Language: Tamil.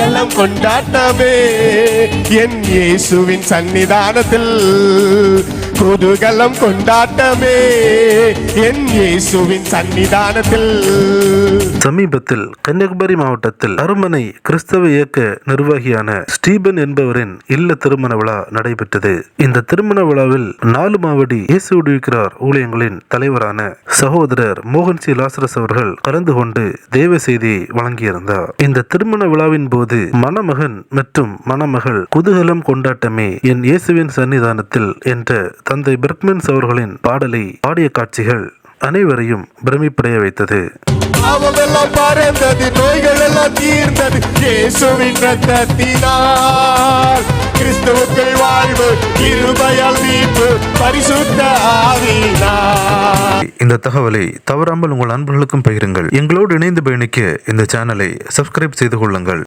குதூகலம் கொண்டாட்டமே என் இயேசுவின் சன்னிதானத்தில். குதூகலம் கொண்டாட்டமே என் இயேசுவின் சன்னிதானத்தில். சமீபத்தில் கன்னியாகுமரி மாவட்டத்தில் அருமனை கிறிஸ்தவ இயக்க நிர்வாகியான ஸ்டீபன் என்பவரின் இல்ல திருமண விழா நடைபெற்றது. இந்த திருமண விழாவில் 4 மாவடி இயேசு விடுவிக்கிறார் ஊழியங்களின் தலைவரான சகோதரர் மோகன் சி லாசரஸ் அவர்கள் கலந்து கொண்டு தேவ செய்தியை வழங்கியிருந்தார். இந்த திருமண விழாவின் போது மணமகன் மற்றும் மணமகள் குதூகலம் கொண்டாட்டமே என் இயேசுவின் சன்னிதானத்தில் என்ற தந்தை பெர்க்மென்ஸ் அவர்களின் பாடலை பாடிய காட்சிகள் அனைவரையும் பிரமிப்படைய வைத்தது. பாவமெல்லாம் பறந்தது, நோய்கள் எல்லாம் தீர்ந்தது இயேசுவின் இரத்தத்தினால். கிறிஸ்துவுக்குள் வாழ்வு, கிருபையால் மீட்பு, பரிசுத்த ஆவியினால். இந்த தகவலை தவறாமல் உங்கள் நண்பர்களுக்கும் பகிருங்கள். எங்களோடு இணைந்து பயணிக்க இந்த சேனலை சப்ஸ்கிரைப் செய்து கொள்ளுங்கள்.